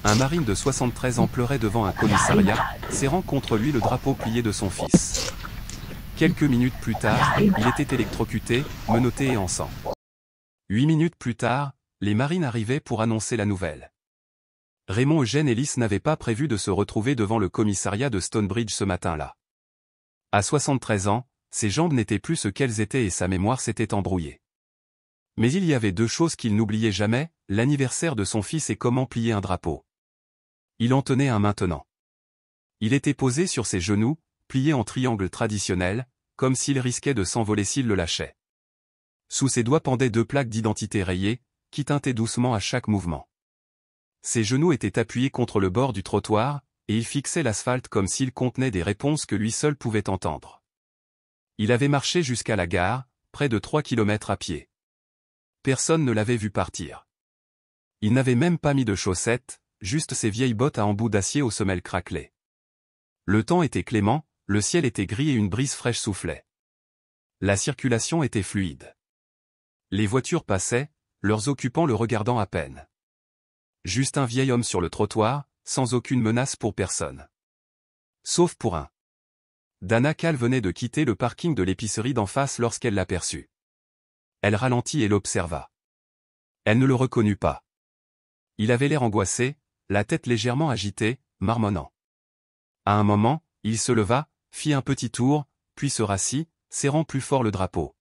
Un marine de 73 ans pleurait devant un commissariat, serrant contre lui le drapeau plié de son fils. Quelques minutes plus tard, il était électrocuté, menotté et en sang. 8 minutes plus tard, les marines arrivaient pour annoncer la nouvelle. Raymond Eugène Ellis n'avait pas prévu de se retrouver devant le commissariat de Stonebridge ce matin-là. À 73 ans, ses jambes n'étaient plus ce qu'elles étaient et sa mémoire s'était embrouillée. Mais il y avait deux choses qu'il n'oubliait jamais, l'anniversaire de son fils et comment plier un drapeau. Il en tenait un maintenant. Il était posé sur ses genoux, plié en triangle traditionnel, comme s'il risquait de s'envoler s'il le lâchait. Sous ses doigts pendaient deux plaques d'identité rayées, qui tintaient doucement à chaque mouvement. Ses genoux étaient appuyés contre le bord du trottoir, et il fixait l'asphalte comme s'il contenait des réponses que lui seul pouvait entendre. Il avait marché jusqu'à la gare, près de 3 kilomètres à pied. Personne ne l'avait vu partir. Il n'avait même pas mis de chaussettes, juste ses vieilles bottes à embouts d'acier aux semelles craquelées. Le temps était clément, le ciel était gris et une brise fraîche soufflait. La circulation était fluide. Les voitures passaient, leurs occupants le regardant à peine. Juste un vieil homme sur le trottoir, sans aucune menace pour personne. Sauf pour un. Dana Cal venait de quitter le parking de l'épicerie d'en face lorsqu'elle l'aperçut. Elle ralentit et l'observa. Elle ne le reconnut pas. Il avait l'air angoissé, la tête légèrement agitée, marmonnant. À un moment, il se leva, fit un petit tour, puis se rassit, serrant plus fort le drapeau.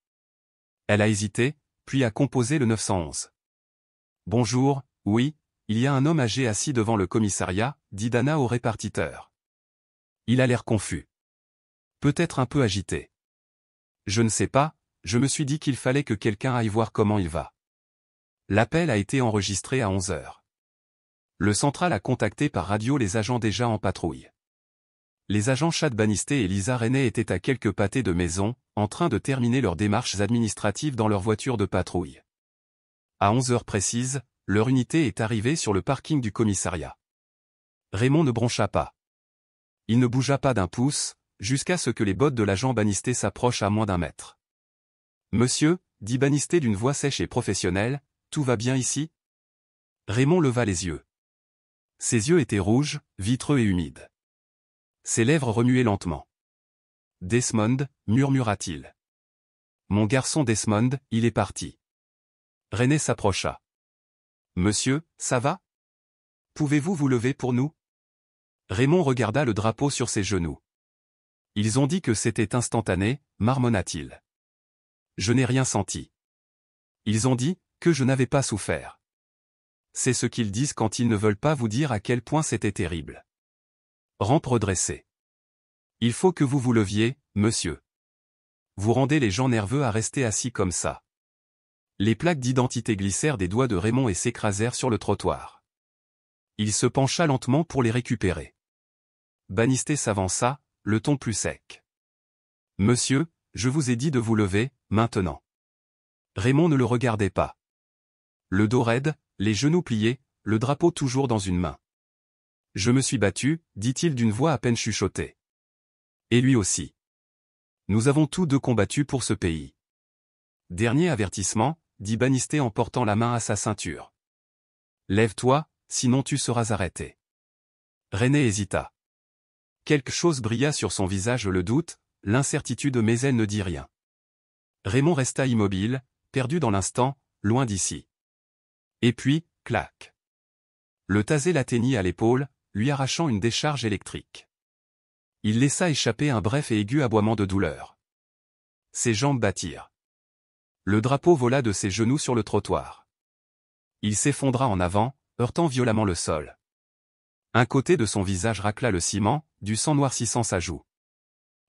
Elle a hésité, puis a composé le 911. « Bonjour, oui, il y a un homme âgé assis devant le commissariat, » dit Dana au répartiteur. Il a l'air confus. Peut-être un peu agité. « Je ne sais pas, je me suis dit qu'il fallait que quelqu'un aille voir comment il va. » L'appel a été enregistré à 11 heures. Le central a contacté par radio les agents déjà en patrouille. Les agents Chad Bannister et Lisa Rainey étaient à quelques pâtés de maison, en train de terminer leurs démarches administratives dans leur voiture de patrouille. À 11 heures précises, leur unité est arrivée sur le parking du commissariat. Raymond ne broncha pas. Il ne bougea pas d'un pouce, jusqu'à ce que les bottes de l'agent Bannister s'approchent à moins d'1 mètre. « Monsieur, » dit Bannister d'une voix sèche et professionnelle, « tout va bien ici ?» Raymond leva les yeux. Ses yeux étaient rouges, vitreux et humides. Ses lèvres remuaient lentement. « Desmond, » murmura-t-il. « Mon garçon Desmond, il est parti. » Rainey s'approcha. « Monsieur, ça va? Pouvez-vous vous lever pour nous ?» Raymond regarda le drapeau sur ses genoux. « Ils ont dit que c'était instantané, » marmonna-t-il. « Je n'ai rien senti. Ils ont dit que je n'avais pas souffert. C'est ce qu'ils disent quand ils ne veulent pas vous dire à quel point c'était terrible. » Rampe redressée. « Il faut que vous vous leviez, monsieur. Vous rendez les gens nerveux à rester assis comme ça. » Les plaques d'identité glissèrent des doigts de Raymond et s'écrasèrent sur le trottoir. Il se pencha lentement pour les récupérer. Bannister s'avança, le ton plus sec. « Monsieur, je vous ai dit de vous lever, maintenant. » Raymond ne le regardait pas. Le dos raide, les genoux pliés, le drapeau toujours dans une main. « Je me suis battu, » dit-il d'une voix à peine chuchotée. « Et lui aussi. Nous avons tous deux combattu pour ce pays. » Dernier avertissement, dit Bannister en portant la main à sa ceinture. « Lève-toi, sinon tu seras arrêté. » Rainey hésita. Quelque chose brilla sur son visage, le doute, l'incertitude, mais elle ne dit rien. Raymond resta immobile, perdu dans l'instant, loin d'ici. Et puis, clac. Le taser l'atteignit à l'épaule, lui arrachant une décharge électrique. Il laissa échapper un bref et aigu aboiement de douleur. Ses jambes battirent. Le drapeau vola de ses genoux sur le trottoir. Il s'effondra en avant, heurtant violemment le sol. Un côté de son visage racla le ciment, du sang noircissant sa joue.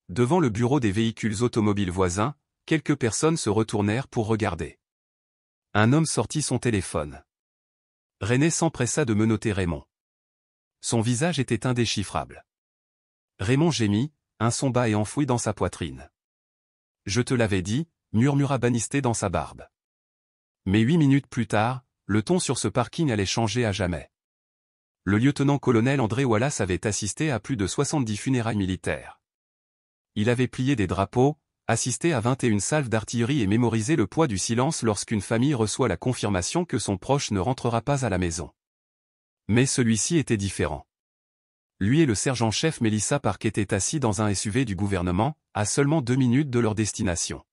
Devant le bureau des véhicules automobiles voisins, quelques personnes se retournèrent pour regarder. Un homme sortit son téléphone. Rainey s'empressa de menotter Raymond. Son visage était indéchiffrable. Raymond gémit, un son bas et enfoui dans sa poitrine. « Je te l'avais dit », murmura Bannister dans sa barbe. Mais 8 minutes plus tard, le ton sur ce parking allait changer à jamais. Le lieutenant-colonel André Wallace avait assisté à plus de 70 funérailles militaires. Il avait plié des drapeaux, assisté à 21 salves d'artillerie et mémorisé le poids du silence lorsqu'une famille reçoit la confirmation que son proche ne rentrera pas à la maison. Mais celui-ci était différent. Lui et le sergent-chef Melissa Park étaient assis dans un SUV du gouvernement, à seulement 2 minutes de leur destination.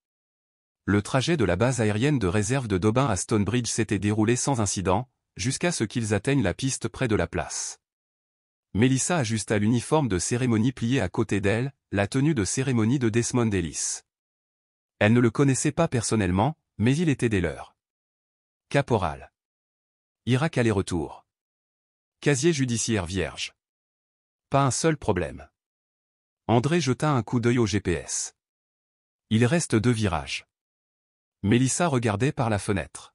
Le trajet de la base aérienne de réserve de Dobbin à Stonebridge s'était déroulé sans incident, jusqu'à ce qu'ils atteignent la piste près de la place. Melissa ajusta l'uniforme de cérémonie plié à côté d'elle, la tenue de cérémonie de Desmond Ellis. Elle ne le connaissait pas personnellement, mais il était des leurs. Caporal. Irak aller-retour. Casier judiciaire vierge. Pas un seul problème. André jeta un coup d'œil au GPS. Il reste 2 virages. Melissa regardait par la fenêtre.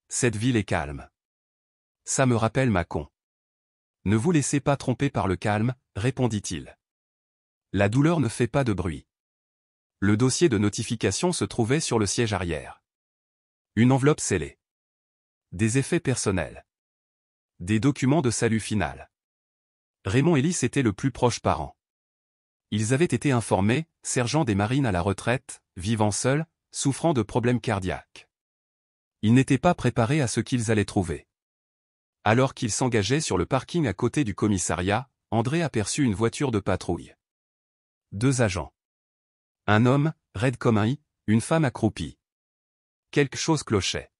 Cette ville est calme. Ça me rappelle Mâcon. Ne vous laissez pas tromper par le calme, répondit-il. La douleur ne fait pas de bruit. Le dossier de notification se trouvait sur le siège arrière. Une enveloppe scellée. Des effets personnels. Des documents de salut final. Raymond Ellis était le plus proche parent. Ils avaient été informés, sergent des marines à la retraite, vivant seul, souffrant de problèmes cardiaques. Ils n'étaient pas préparés à ce qu'ils allaient trouver. Alors qu'ils s'engageaient sur le parking à côté du commissariat, André aperçut une voiture de patrouille. 2 agents. Un homme, raide comme un i, une femme accroupie. Quelque chose clochait.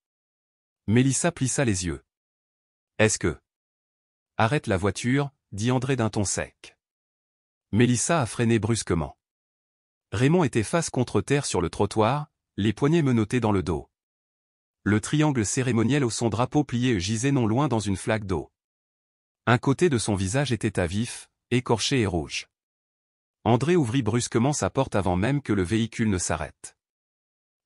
Melissa plissa les yeux. Est-ce que... Arrête la voiture, dit André d'un ton sec. Melissa a freiné brusquement. Raymond était face contre terre sur le trottoir, les poignets menottés dans le dos. Le triangle cérémoniel au son drapeau plié gisait non loin dans une flaque d'eau. Un côté de son visage était à vif, écorché et rouge. André ouvrit brusquement sa porte avant même que le véhicule ne s'arrête.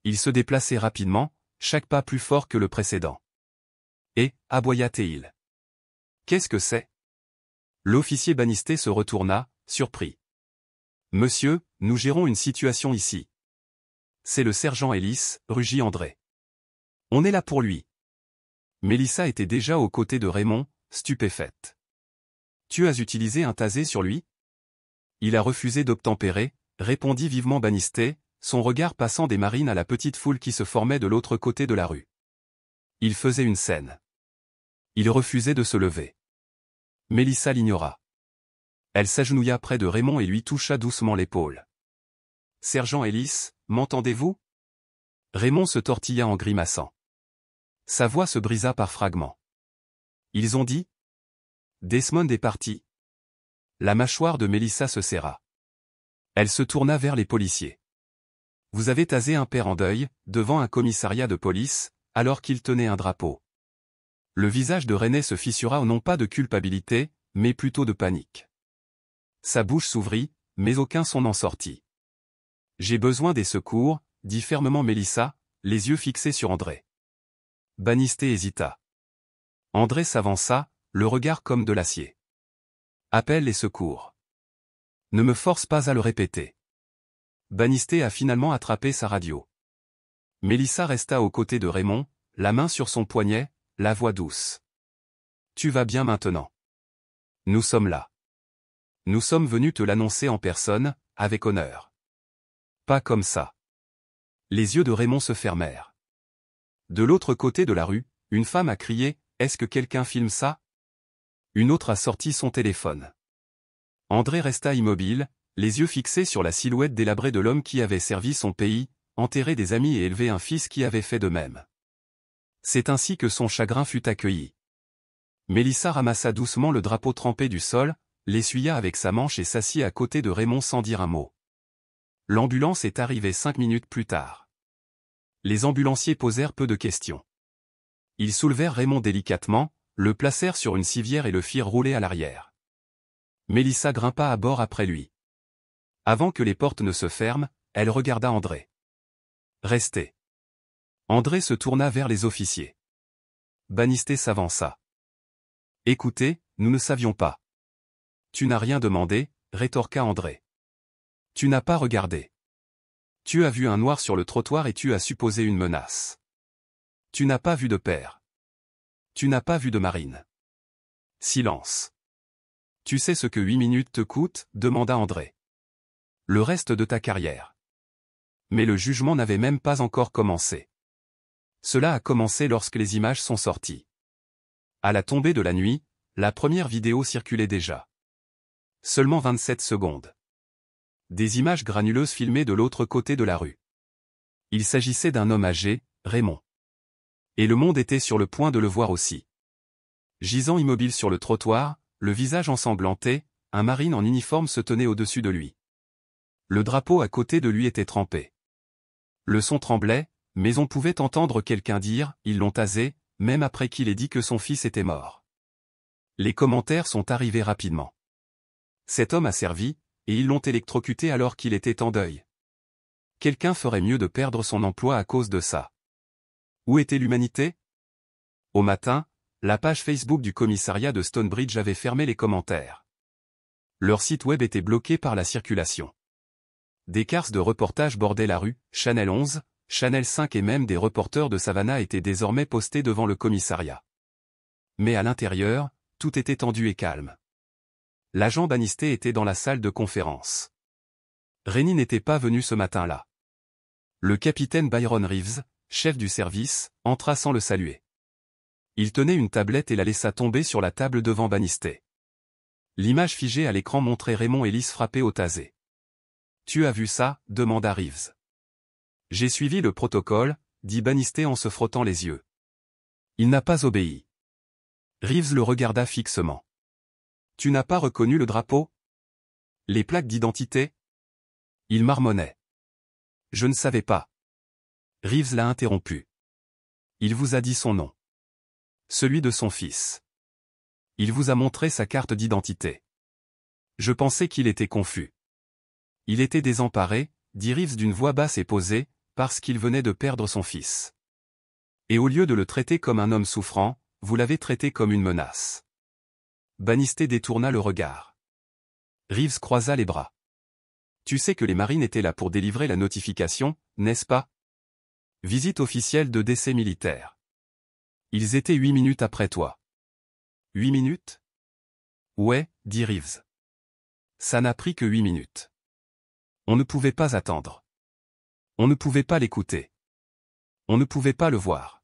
Il se déplaçait rapidement, chaque pas plus fort que le précédent. Et, aboya-t-il. Qu'est-ce que c'est? L'officier Bannisté se retourna, surpris. Monsieur, nous gérons une situation ici. C'est le sergent Ellis, rugit André. On est là pour lui. Melissa était déjà aux côtés de Raymond, stupéfaite. Tu as utilisé un tasé sur lui? Il a refusé d'obtempérer, répondit vivement Bannisté, son regard passant des marines à la petite foule qui se formait de l'autre côté de la rue. Il faisait une scène. Il refusait de se lever. Melissa l'ignora. Elle s'agenouilla près de Raymond et lui toucha doucement l'épaule. Sergent Ellis, m'entendez-vous? Raymond se tortilla en grimaçant. Sa voix se brisa par fragments. Ils ont dit? Desmond est parti. La mâchoire de Melissa se serra. Elle se tourna vers les policiers. Vous avez tasé un père en deuil, devant un commissariat de police, alors qu'il tenait un drapeau. Le visage de René se fissura non pas de culpabilité, mais plutôt de panique. Sa bouche s'ouvrit, mais aucun son n'en sortit. J'ai besoin des secours, dit fermement Melissa, les yeux fixés sur André. Bannisté hésita. André s'avança, le regard comme de l'acier. Appelle les secours. Ne me force pas à le répéter. Bannisté a finalement attrapé sa radio. Melissa resta aux côtés de Raymond, la main sur son poignet, la voix douce. Tu vas bien maintenant. Nous sommes là. Nous sommes venus te l'annoncer en personne, avec honneur. Pas comme ça. Les yeux de Raymond se fermèrent. De l'autre côté de la rue, une femme a crié « Est-ce que quelqu'un filme ça ?» Une autre a sorti son téléphone. André resta immobile, les yeux fixés sur la silhouette délabrée de l'homme qui avait servi son pays, enterré des amis et élevé un fils qui avait fait de même. C'est ainsi que son chagrin fut accueilli. Melissa ramassa doucement le drapeau trempé du sol, l'essuya avec sa manche et s'assit à côté de Raymond sans dire un mot. L'ambulance est arrivée 5 minutes plus tard. Les ambulanciers posèrent peu de questions. Ils soulevèrent Raymond délicatement, le placèrent sur une civière et le firent rouler à l'arrière. Melissa grimpa à bord après lui. Avant que les portes ne se ferment, elle regarda André. Restez. André se tourna vers les officiers. Bannisté s'avança. Écoutez, nous ne savions pas. Tu n'as rien demandé, rétorqua André. Tu n'as pas regardé. Tu as vu un noir sur le trottoir et tu as supposé une menace. Tu n'as pas vu de père. Tu n'as pas vu de marine. Silence. Tu sais ce que 8 minutes te coûtent, demanda André. Le reste de ta carrière. Mais le jugement n'avait même pas encore commencé. Cela a commencé lorsque les images sont sorties. À la tombée de la nuit, la première vidéo circulait déjà. Seulement 27 secondes. Des images granuleuses filmées de l'autre côté de la rue. Il s'agissait d'un homme âgé, Raymond. Et le monde était sur le point de le voir aussi. Gisant immobile sur le trottoir, le visage ensanglanté, un marine en uniforme se tenait au-dessus de lui. Le drapeau à côté de lui était trempé. Le son tremblait, mais on pouvait entendre quelqu'un dire « Ils l'ont tasé », même après qu'il ait dit que son fils était mort. Les commentaires sont arrivés rapidement. Cet homme a servi, et ils l'ont électrocuté alors qu'il était en deuil. Quelqu'un ferait mieux de perdre son emploi à cause de ça. Où était l'humanité? Au matin, la page Facebook du commissariat de Stonebridge avait fermé les commentaires. Leur site web était bloqué par la circulation. Des cases de reportages bordaient la rue, Channel 11, Channel 5 et même des reporters de Savannah étaient désormais postés devant le commissariat. Mais à l'intérieur, tout était tendu et calme. L'agent Bannister était dans la salle de conférence. Rennie n'était pas venu ce matin-là. Le capitaine Byron Reeves, chef du service, entra sans le saluer. Il tenait une tablette et la laissa tomber sur la table devant Bannister. L'image figée à l'écran montrait Raymond Ellis frappé au tasé. « Tu as vu ça ?» demanda Reeves. « J'ai suivi le protocole », dit Bannister en se frottant les yeux. Il n'a pas obéi. Reeves le regarda fixement. « Tu n'as pas reconnu le drapeau? Les plaques d'identité ?» Il marmonnait. « Je ne savais pas. » Reeves l'a interrompu. « Il vous a dit son nom. Celui de son fils. Il vous a montré sa carte d'identité. Je pensais qu'il était confus. Il était désemparé, dit Reeves d'une voix basse et posée, parce qu'il venait de perdre son fils. Et au lieu de le traiter comme un homme souffrant, vous l'avez traité comme une menace. » Bannister détourna le regard. Reeves croisa les bras. « Tu sais que les marines étaient là pour délivrer la notification, n'est-ce pas? Visite officielle de décès militaire. Ils étaient 8 minutes après toi. » 8 minutes? Ouais, dit Reeves. Ça n'a pris que 8 minutes. On ne pouvait pas attendre. On ne pouvait pas l'écouter. On ne pouvait pas le voir.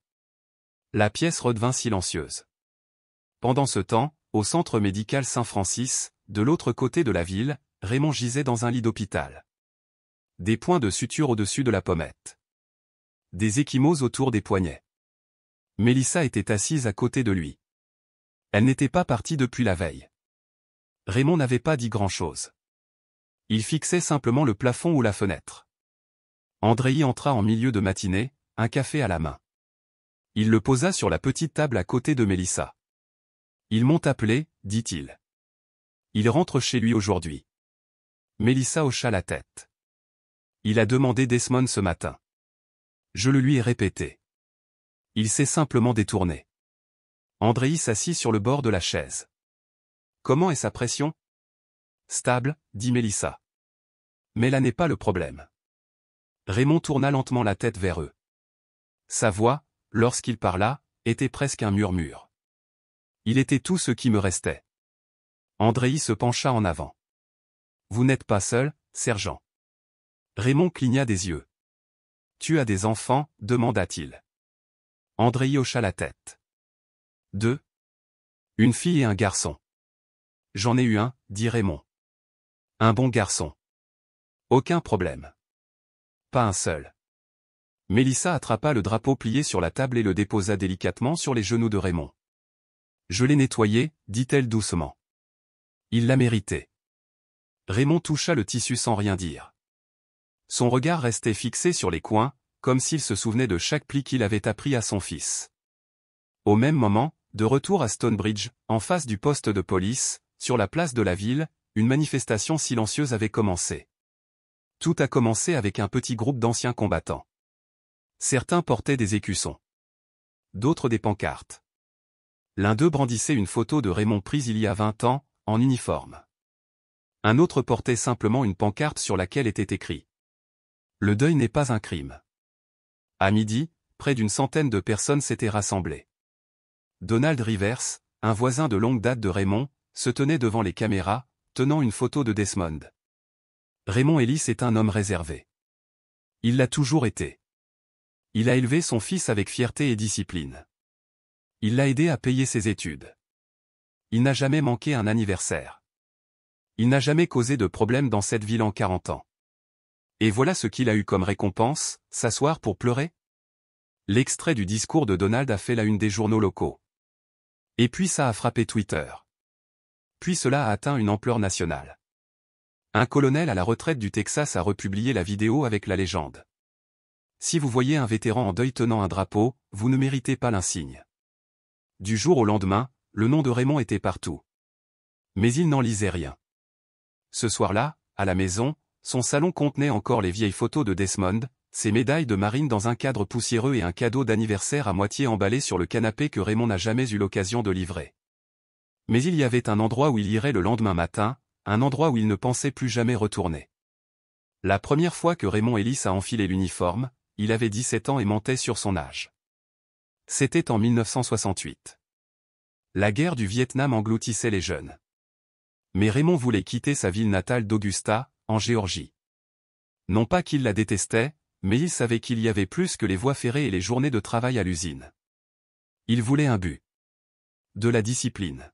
La pièce redevint silencieuse. Pendant ce temps, au centre médical Saint-Francis, de l'autre côté de la ville, Raymond gisait dans un lit d'hôpital. Des points de suture au-dessus de la pommette. Des ecchymoses autour des poignets. Mélissa était assise à côté de lui. Elle n'était pas partie depuis la veille. Raymond n'avait pas dit grand-chose. Il fixait simplement le plafond ou la fenêtre. Andréi entra en milieu de matinée, un café à la main. Il le posa sur la petite table à côté de Mélissa. « Ils m'ont appelé, dit-il. Il rentre chez lui aujourd'hui. » Mélissa hocha la tête. « Il a demandé Desmond ce matin. Je le lui ai répété. Il s'est simplement détourné. » Andréi s'assit sur le bord de la chaise. « Comment est sa pression? » « Stable, dit Mélissa. Mais là n'est pas le problème. » Raymond tourna lentement la tête vers eux. Sa voix, lorsqu'il parla, était presque un murmure. Il était tout ce qui me restait. Andréi se pencha en avant. « Vous n'êtes pas seul, sergent. » Raymond cligna des yeux. « Tu as des enfants ?» demanda-t-il. Andréi hocha la tête. « 2. Une fille et un garçon. »« J'en ai eu un, dit Raymond. »« Un bon garçon. »« Aucun problème. »« Pas un seul. » Mélissa attrapa le drapeau plié sur la table et le déposa délicatement sur les genoux de Raymond. « Je l'ai nettoyé, dit-elle doucement. Il l'a mérité. » Raymond toucha le tissu sans rien dire. Son regard restait fixé sur les coins, comme s'il se souvenait de chaque pli qu'il avait appris à son fils. Au même moment, de retour à Stonebridge, en face du poste de police, sur la place de la ville, une manifestation silencieuse avait commencé. Tout a commencé avec un petit groupe d'anciens combattants. Certains portaient des écussons. D'autres des pancartes. L'un d'eux brandissait une photo de Raymond prise il y a 20 ans, en uniforme. Un autre portait simplement une pancarte sur laquelle était écrit « Le deuil n'est pas un crime ». À midi, près d'une centaine de personnes s'étaient rassemblées. Donald Rivers, un voisin de longue date de Raymond, se tenait devant les caméras, tenant une photo de Desmond. Raymond Ellis est un homme réservé. Il l'a toujours été. Il a élevé son fils avec fierté et discipline. Il l'a aidé à payer ses études. Il n'a jamais manqué un anniversaire. Il n'a jamais causé de problème dans cette ville en 40 ans. Et voilà ce qu'il a eu comme récompense, s'asseoir pour pleurer? L'extrait du discours de Donald a fait la une des journaux locaux. Et puis ça a frappé Twitter. Puis cela a atteint une ampleur nationale. Un colonel à la retraite du Texas a republié la vidéo avec la légende. Si vous voyez un vétéran en deuil tenant un drapeau, vous ne méritez pas l'insigne. Du jour au lendemain, le nom de Raymond était partout. Mais il n'en lisait rien. Ce soir-là, à la maison, son salon contenait encore les vieilles photos de Desmond, ses médailles de marine dans un cadre poussiéreux et un cadeau d'anniversaire à moitié emballé sur le canapé que Raymond n'a jamais eu l'occasion de livrer. Mais il y avait un endroit où il irait le lendemain matin, un endroit où il ne pensait plus jamais retourner. La première fois que Raymond Ellis a enfilé l'uniforme, il avait 17 ans et mentait sur son âge. C'était en 1968. La guerre du Vietnam engloutissait les jeunes. Mais Raymond voulait quitter sa ville natale d'Augusta, en Géorgie. Non pas qu'il la détestait, mais il savait qu'il y avait plus que les voies ferrées et les journées de travail à l'usine. Il voulait un but. De la discipline.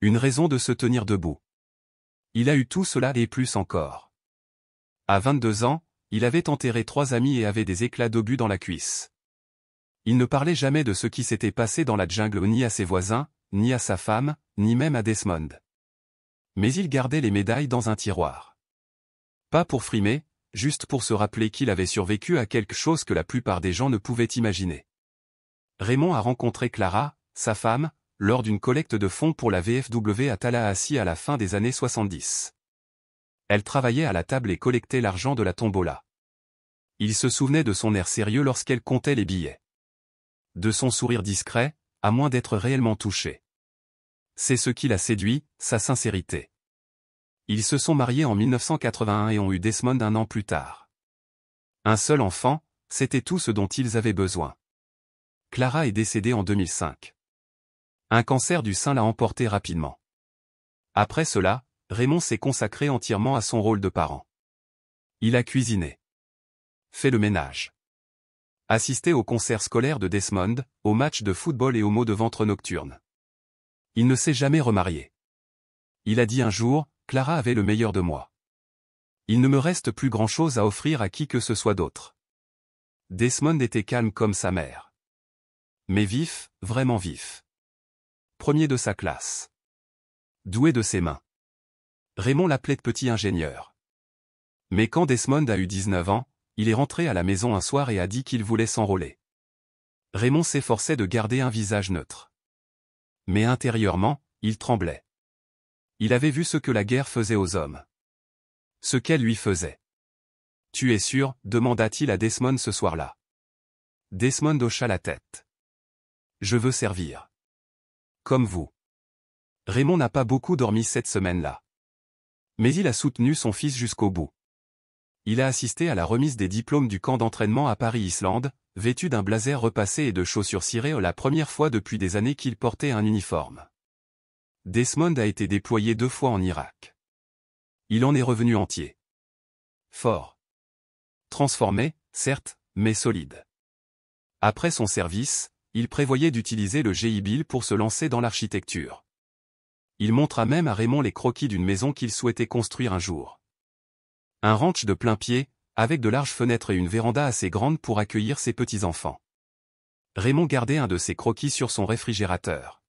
Une raison de se tenir debout. Il a eu tout cela et plus encore. À 22 ans, il avait enterré 3 amis et avait des éclats d'obus dans la cuisse. Il ne parlait jamais de ce qui s'était passé dans la jungle ni à ses voisins, ni à sa femme, ni même à Desmond. Mais il gardait les médailles dans un tiroir. Pas pour frimer, juste pour se rappeler qu'il avait survécu à quelque chose que la plupart des gens ne pouvaient imaginer. Raymond a rencontré Clara, sa femme, lors d'une collecte de fonds pour la VFW à Tallahassee à la fin des années 70. Elle travaillait à la table et collectait l'argent de la tombola. Il se souvenait de son air sérieux lorsqu'elle comptait les billets. De son sourire discret, à moins d'être réellement touché. C'est ce qui l'a séduit, sa sincérité. Ils se sont mariés en 1981 et ont eu Desmond un an plus tard. Un seul enfant, c'était tout ce dont ils avaient besoin. Clara est décédée en 2005. Un cancer du sein l'a emporté rapidement. Après cela, Raymond s'est consacré entièrement à son rôle de parent. Il a cuisiné. Fait le ménage. Assisté aux concerts scolaires de Desmond, aux matchs de football et aux maux de ventre nocturnes. Il ne s'est jamais remarié. Il a dit un jour, Clara avait le meilleur de moi. Il ne me reste plus grand-chose à offrir à qui que ce soit d'autre. Desmond était calme comme sa mère. Mais vif, vraiment vif. Premier de sa classe. Doué de ses mains. Raymond l'appelait petit ingénieur. Mais quand Desmond a eu 19 ans, il est rentré à la maison un soir et a dit qu'il voulait s'enrôler. Raymond s'efforçait de garder un visage neutre. Mais intérieurement, il tremblait. Il avait vu ce que la guerre faisait aux hommes. Ce qu'elle lui faisait. « Tu es sûr ?» demanda-t-il à Desmond ce soir-là. Desmond hocha la tête. « Je veux servir. Comme vous. » Raymond n'a pas beaucoup dormi cette semaine-là. Mais il a soutenu son fils jusqu'au bout. Il a assisté à la remise des diplômes du camp d'entraînement à Paris-Islande, vêtu d'un blazer repassé et de chaussures cirées la première fois depuis des années qu'il portait un uniforme. Desmond a été déployé 2 fois en Irak. Il en est revenu entier. Fort. Transformé, certes, mais solide. Après son service, il prévoyait d'utiliser le GI Bill pour se lancer dans l'architecture. Il montra même à Raymond les croquis d'une maison qu'il souhaitait construire un jour. Un ranch de plein pied, avec de larges fenêtres et une véranda assez grande pour accueillir ses petits-enfants. Raymond gardait un de ses croquis sur son réfrigérateur.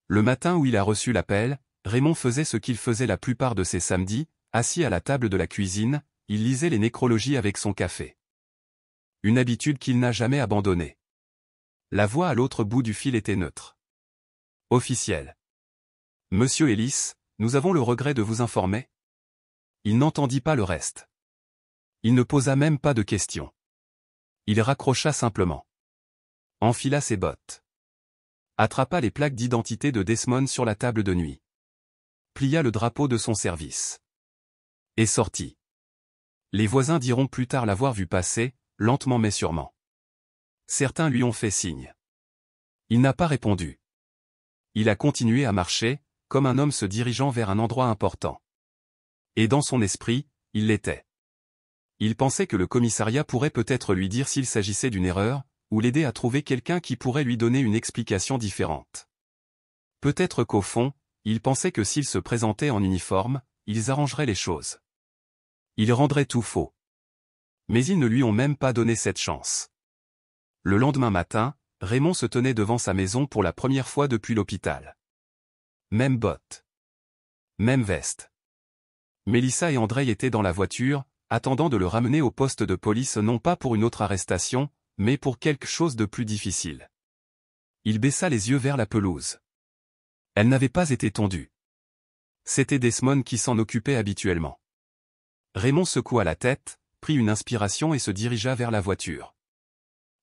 Le matin où il a reçu l'appel, Raymond faisait ce qu'il faisait la plupart de ses samedis, assis à la table de la cuisine, il lisait les nécrologies avec son café. Une habitude qu'il n'a jamais abandonnée. La voix à l'autre bout du fil était neutre. Officielle. « Monsieur Ellis, nous avons le regret de vous informer. » Il n'entendit pas le reste. Il ne posa même pas de questions. Il raccrocha simplement. Enfila ses bottes. Attrapa les plaques d'identité de Desmond sur la table de nuit. Plia le drapeau de son service. Et sortit. Les voisins diront plus tard l'avoir vu passer, lentement mais sûrement. Certains lui ont fait signe. Il n'a pas répondu. Il a continué à marcher, comme un homme se dirigeant vers un endroit important. Et dans son esprit, il l'était. Il pensait que le commissariat pourrait peut-être lui dire s'il s'agissait d'une erreur, ou l'aider à trouver quelqu'un qui pourrait lui donner une explication différente. Peut-être qu'au fond, il pensait que s'ils se présentaient en uniforme, ils arrangeraient les choses. Ils rendraient tout faux. Mais ils ne lui ont même pas donné cette chance. Le lendemain matin, Raymond se tenait devant sa maison pour la première fois depuis l'hôpital. Même bottes. Même veste. Mélissa et Andrei étaient dans la voiture, attendant de le ramener au poste de police non pas pour une autre arrestation, mais pour quelque chose de plus difficile. Il baissa les yeux vers la pelouse. Elle n'avait pas été tondue. C'était Desmond qui s'en occupait habituellement. Raymond secoua la tête, prit une inspiration et se dirigea vers la voiture.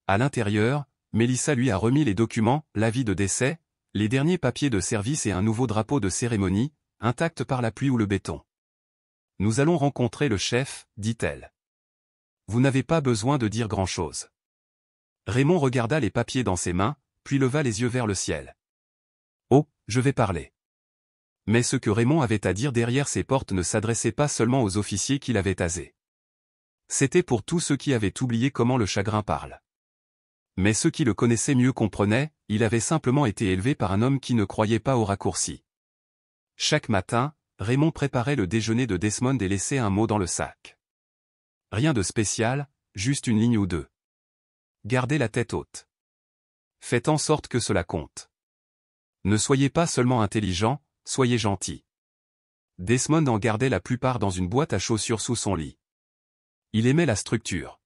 À l'intérieur, Mélissa lui a remis les documents, l'avis de décès, les derniers papiers de service et un nouveau drapeau de cérémonie, intact par la pluie ou le béton. « Nous allons rencontrer le chef, dit-elle. Vous n'avez pas besoin de dire grand-chose. » Raymond regarda les papiers dans ses mains, puis leva les yeux vers le ciel. « Oh, je vais parler. » Mais ce que Raymond avait à dire derrière ses portes ne s'adressait pas seulement aux officiers qui l'avaient tasé. C'était pour tous ceux qui avaient oublié comment le chagrin parle. Mais ceux qui le connaissaient mieux comprenaient, il avait simplement été élevé par un homme qui ne croyait pas aux raccourcis. Chaque matin, Raymond préparait le déjeuner de Desmond et laissait un mot dans le sac. Rien de spécial, juste une ligne ou deux. Gardez la tête haute. Faites en sorte que cela compte. Ne soyez pas seulement intelligent, soyez gentil. Desmond en gardait la plupart dans une boîte à chaussures sous son lit. Il aimait la structure.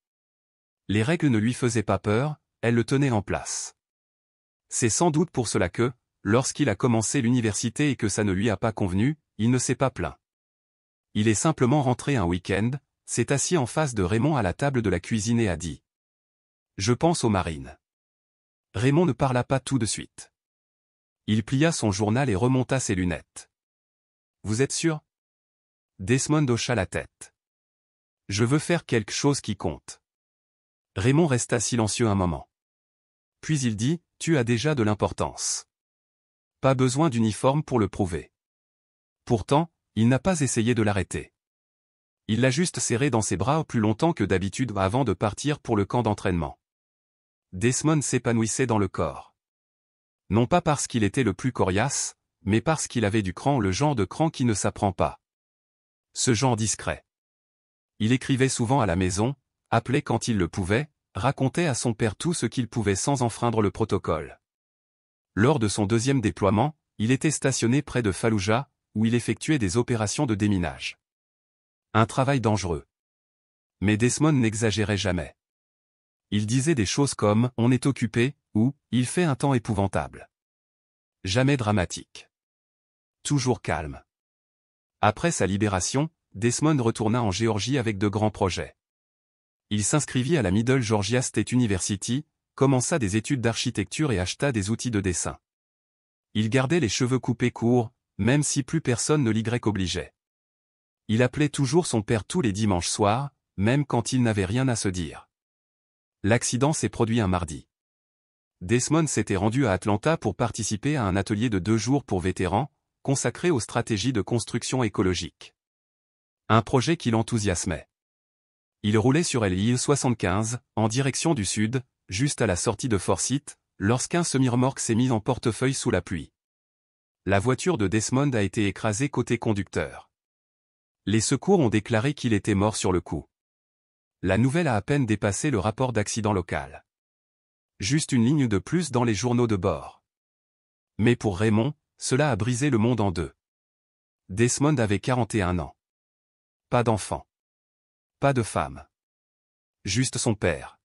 Les règles ne lui faisaient pas peur, elles le tenaient en place. C'est sans doute pour cela que, lorsqu'il a commencé l'université et que ça ne lui a pas convenu, il ne s'est pas plaint. Il est simplement rentré un week-end, s'est assis en face de Raymond à la table de la cuisine et a dit « Je pense aux marines ». Raymond ne parla pas tout de suite. Il plia son journal et remonta ses lunettes. « Vous êtes sûr ?» Desmond hocha la tête. « Je veux faire quelque chose qui compte. » Raymond resta silencieux un moment. Puis il dit « Tu as déjà de l'importance. Pas besoin d'uniforme pour le prouver. » Pourtant, il n'a pas essayé de l'arrêter. Il l'a juste serré dans ses bras plus longtemps que d'habitude avant de partir pour le camp d'entraînement. Desmond s'épanouissait dans le corps. Non pas parce qu'il était le plus coriace, mais parce qu'il avait du cran, le genre de cran qui ne s'apprend pas. Ce genre discret. Il écrivait souvent à la maison, appelait quand il le pouvait, racontait à son père tout ce qu'il pouvait sans enfreindre le protocole. Lors de son deuxième déploiement, il était stationné près de Fallujah, où il effectuait des opérations de déminage. Un travail dangereux. Mais Desmond n'exagérait jamais. Il disait des choses comme « on est occupé » ou « il fait un temps épouvantable ». Jamais dramatique. Toujours calme. Après sa libération, Desmond retourna en Géorgie avec de grands projets. Il s'inscrivit à la Middle Georgia State University, commença des études d'architecture et acheta des outils de dessin. Il gardait les cheveux coupés courts, même si plus personne ne l'y obligeait. Il appelait toujours son père tous les dimanches soirs, même quand il n'avait rien à se dire. L'accident s'est produit un mardi. Desmond s'était rendu à Atlanta pour participer à un atelier de 2 jours pour vétérans, consacré aux stratégies de construction écologique. Un projet qui l'enthousiasmait. Il roulait sur l'I-75, en direction du sud, juste à la sortie de Forsyth, lorsqu'un semi-remorque s'est mis en portefeuille sous la pluie. La voiture de Desmond a été écrasée côté conducteur. Les secours ont déclaré qu'il était mort sur le coup. La nouvelle a à peine dépassé le rapport d'accident local. Juste une ligne de plus dans les journaux de bord. Mais pour Raymond, cela a brisé le monde en deux. Desmond avait 41 ans. Pas d'enfant. Pas de femme. Juste son père.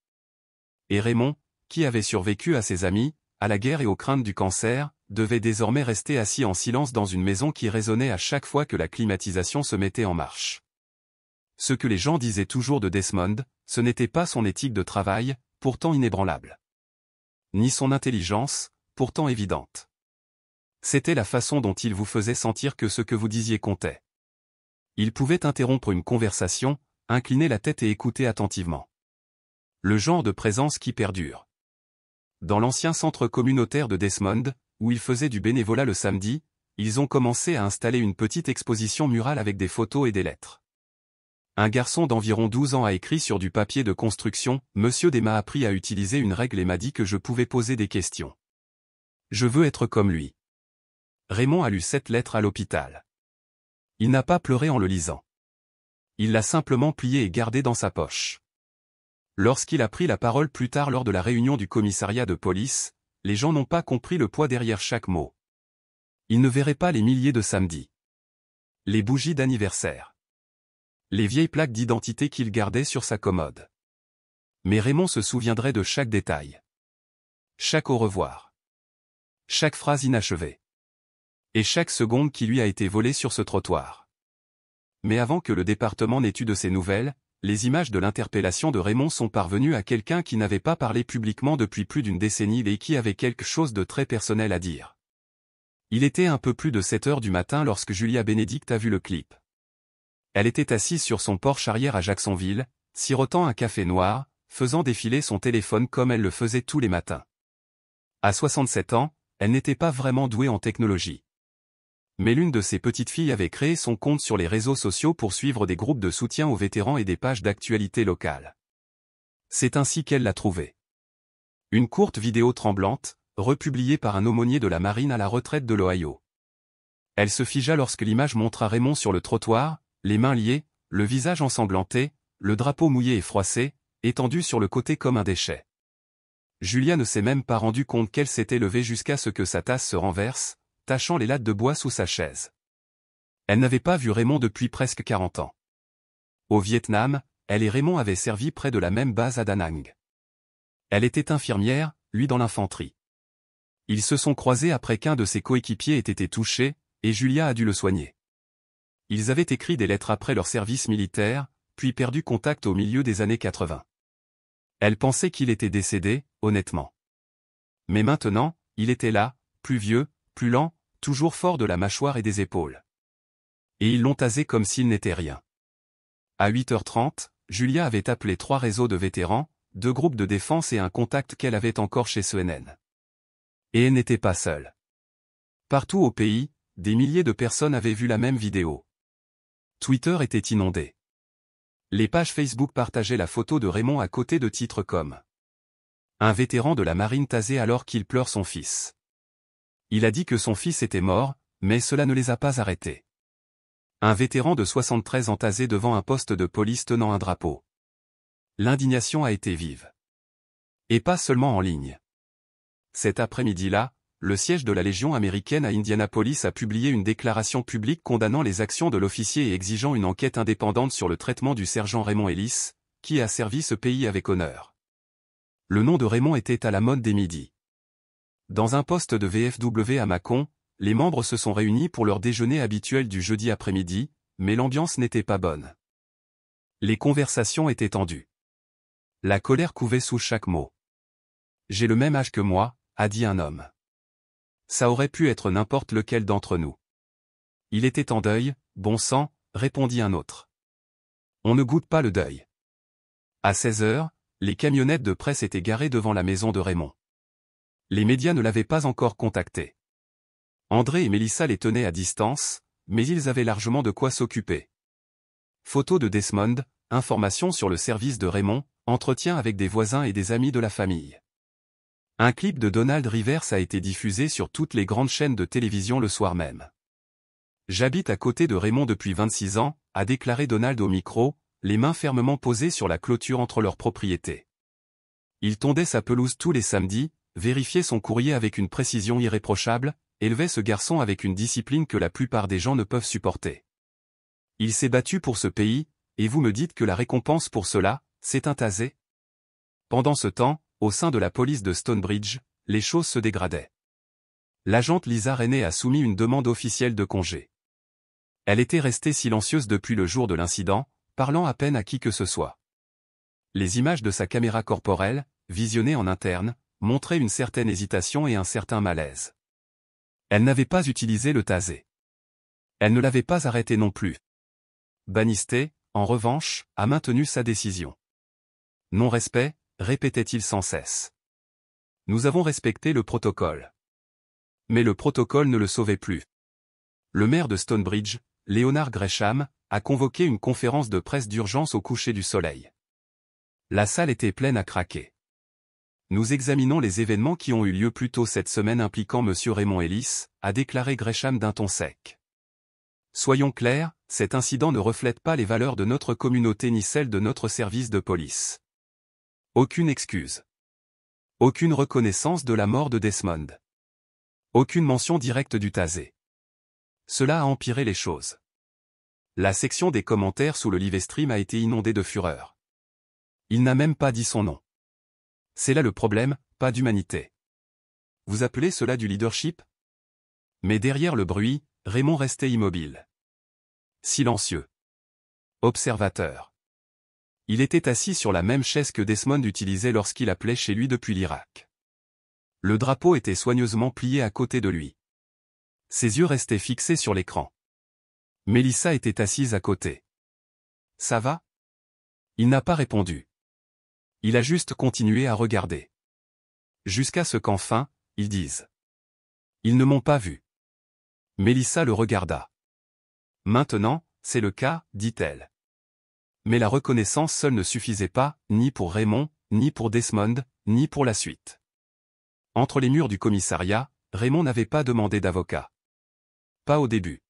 Et Raymond, qui avait survécu à ses amis, à la guerre et aux craintes du cancer, devait désormais rester assis en silence dans une maison qui résonnait à chaque fois que la climatisation se mettait en marche. Ce que les gens disaient toujours de Desmond, ce n'était pas son éthique de travail, pourtant inébranlable. Ni son intelligence, pourtant évidente. C'était la façon dont il vous faisait sentir que ce que vous disiez comptait. Il pouvait interrompre une conversation, incliner la tête et écouter attentivement. Le genre de présence qui perdure. Dans l'ancien centre communautaire de Desmond, où il faisait du bénévolat le samedi, ils ont commencé à installer une petite exposition murale avec des photos et des lettres. Un garçon d'environ 12 ans a écrit sur du papier de construction « Monsieur D m'a appris à utiliser une règle et m'a dit que je pouvais poser des questions. Je veux être comme lui. Raymond a lu cette lettre à l'hôpital. Il n'a pas pleuré en le lisant. Il l'a simplement pliée et gardée dans sa poche. Lorsqu'il a pris la parole plus tard lors de la réunion du commissariat de police, les gens n'ont pas compris le poids derrière chaque mot. Ils ne verraient pas les milliers de samedis. Les bougies d'anniversaire. Les vieilles plaques d'identité qu'il gardait sur sa commode. Mais Raymond se souviendrait de chaque détail. Chaque au revoir. Chaque phrase inachevée. Et chaque seconde qui lui a été volée sur ce trottoir. Mais avant que le département n'ait eu de ces nouvelles, les images de l'interpellation de Raymond sont parvenues à quelqu'un qui n'avait pas parlé publiquement depuis plus d'une décennie et qui avait quelque chose de très personnel à dire. Il était un peu plus de 7 heures du matin lorsque Julia Bénédicte a vu le clip. Elle était assise sur son porche arrière à Jacksonville, sirotant un café noir, faisant défiler son téléphone comme elle le faisait tous les matins. À 67 ans, elle n'était pas vraiment douée en technologie. Mais l'une de ses petites filles avait créé son compte sur les réseaux sociaux pour suivre des groupes de soutien aux vétérans et des pages d'actualité locales. C'est ainsi qu'elle l'a trouvé. Une courte vidéo tremblante, republiée par un aumônier de la marine à la retraite de l'Ohio. Elle se figea lorsque l'image montra Raymond sur le trottoir, les mains liées, le visage ensanglanté, le drapeau mouillé et froissé, étendu sur le côté comme un déchet. Julia ne s'est même pas rendu compte qu'elle s'était levée jusqu'à ce que sa tasse se renverse, tachant les lattes de bois sous sa chaise. Elle n'avait pas vu Raymond depuis presque 40 ans. Au Vietnam, elle et Raymond avaient servi près de la même base à Da Nang. Elle était infirmière, lui dans l'infanterie. Ils se sont croisés après qu'un de ses coéquipiers ait été touché, et Julia a dû le soigner. Ils avaient écrit des lettres après leur service militaire, puis perdu contact au milieu des années 80. Elle pensait qu'il était décédé, honnêtement. Mais maintenant, il était là, plus vieux, plus lent, toujours fort de la mâchoire et des épaules. Et ils l'ont tasé comme s'il n'était rien. À 8h30, Julia avait appelé 3 réseaux de vétérans, 2 groupes de défense et un contact qu'elle avait encore chez CNN. Et elle n'était pas seule. Partout au pays, des milliers de personnes avaient vu la même vidéo. Twitter était inondé. Les pages Facebook partageaient la photo de Raymond à côté de titres comme « Un vétéran de la marine tasé alors qu'il pleure son fils ». Il a dit que son fils était mort, mais cela ne les a pas arrêtés. Un vétéran de 73 ans tasé devant un poste de police tenant un drapeau. L'indignation a été vive. Et pas seulement en ligne. Cet après-midi-là, le siège de la Légion américaine à Indianapolis a publié une déclaration publique condamnant les actions de l'officier et exigeant une enquête indépendante sur le traitement du sergent Raymond Ellis, qui a servi ce pays avec honneur. Le nom de Raymond était à la mode dès midi. Dans un poste de VFW à Mâcon, les membres se sont réunis pour leur déjeuner habituel du jeudi après-midi, mais l'ambiance n'était pas bonne. Les conversations étaient tendues. La colère couvait sous chaque mot. « J'ai le même âge que moi », a dit un homme. Ça aurait pu être n'importe lequel d'entre nous. Il était en deuil, bon sang, répondit un autre. On ne goûte pas le deuil. À 16h, les camionnettes de presse étaient garées devant la maison de Raymond. Les médias ne l'avaient pas encore contacté. André et Mélissa les tenaient à distance, mais ils avaient largement de quoi s'occuper. Photos de Desmond, informations sur le service de Raymond, entretien avec des voisins et des amis de la famille. Un clip de Donald Rivers a été diffusé sur toutes les grandes chaînes de télévision le soir même. J'habite à côté de Raymond depuis 26 ans, a déclaré Donald au micro, les mains fermement posées sur la clôture entre leurs propriétés. Il tondait sa pelouse tous les samedis, vérifiait son courrier avec une précision irréprochable, élevait ce garçon avec une discipline que la plupart des gens ne peuvent supporter. Il s'est battu pour ce pays, et vous me dites que la récompense pour cela, c'est un tasé? Pendant ce temps, au sein de la police de Stonebridge, les choses se dégradaient. L'agente Lisa Rainey a soumis une demande officielle de congé. Elle était restée silencieuse depuis le jour de l'incident, parlant à peine à qui que ce soit. Les images de sa caméra corporelle, visionnées en interne, montraient une certaine hésitation et un certain malaise. Elle n'avait pas utilisé le tasé. Elle ne l'avait pas arrêté non plus. Bannister, en revanche, a maintenu sa décision. Non-respect, répétait-il sans cesse. Nous avons respecté le protocole. Mais le protocole ne le sauvait plus. Le maire de Stonebridge, Leonard Gresham, a convoqué une conférence de presse d'urgence au coucher du soleil. La salle était pleine à craquer. Nous examinons les événements qui ont eu lieu plus tôt cette semaine impliquant M. Raymond Ellis, a déclaré Gresham d'un ton sec. Soyons clairs, cet incident ne reflète pas les valeurs de notre communauté ni celles de notre service de police. Aucune excuse. Aucune reconnaissance de la mort de Desmond. Aucune mention directe du tasé. Cela a empiré les choses. La section des commentaires sous le livestream a été inondée de fureur. Il n'a même pas dit son nom. C'est là le problème, pas d'humanité. Vous appelez cela du leadership? Mais derrière le bruit, Raymond restait immobile. Silencieux. Observateur. Il était assis sur la même chaise que Desmond utilisait lorsqu'il appelait chez lui depuis l'Irak. Le drapeau était soigneusement plié à côté de lui. Ses yeux restaient fixés sur l'écran. Melissa était assise à côté. « Ça va ?» Il n'a pas répondu. Il a juste continué à regarder. Jusqu'à ce qu'enfin, ils disent. « Ils ne m'ont pas vu. » Melissa le regarda. « Maintenant, c'est le cas, dit-elle. » Mais la reconnaissance seule ne suffisait pas, ni pour Raymond, ni pour Desmond, ni pour la suite. Entre les murs du commissariat, Raymond n'avait pas demandé d'avocat. Pas au début.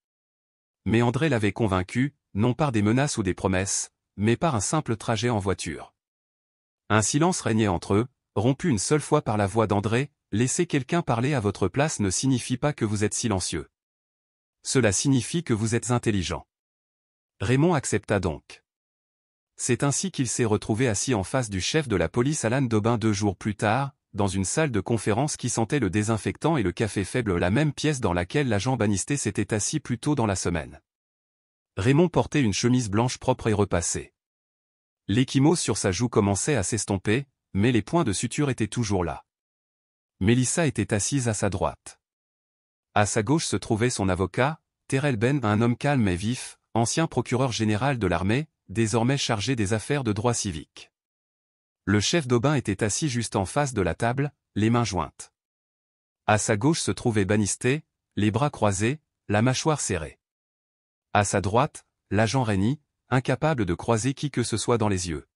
Mais André l'avait convaincu, non par des menaces ou des promesses, mais par un simple trajet en voiture. Un silence régnait entre eux, rompu une seule fois par la voix d'André, « Laisser quelqu'un parler à votre place ne signifie pas que vous êtes silencieux. Cela signifie que vous êtes intelligent. » Raymond accepta donc. C'est ainsi qu'il s'est retrouvé assis en face du chef de la police Alan Dobbin 2 jours plus tard, dans une salle de conférence qui sentait le désinfectant et le café faible, la même pièce dans laquelle l'agent Bannister s'était assis plus tôt dans la semaine. Raymond portait une chemise blanche propre et repassée. L'échymose sur sa joue commençait à s'estomper, mais les points de suture étaient toujours là. Melissa était assise à sa droite. À sa gauche se trouvait son avocat, Terrell Ben, un homme calme et vif, ancien procureur général de l'armée, désormais chargé des affaires de droit civique. Le chef Dobbin était assis juste en face de la table, les mains jointes. À sa gauche se trouvait Bannister, les bras croisés, la mâchoire serrée. À sa droite, l'agent Rennie, incapable de croiser qui que ce soit dans les yeux.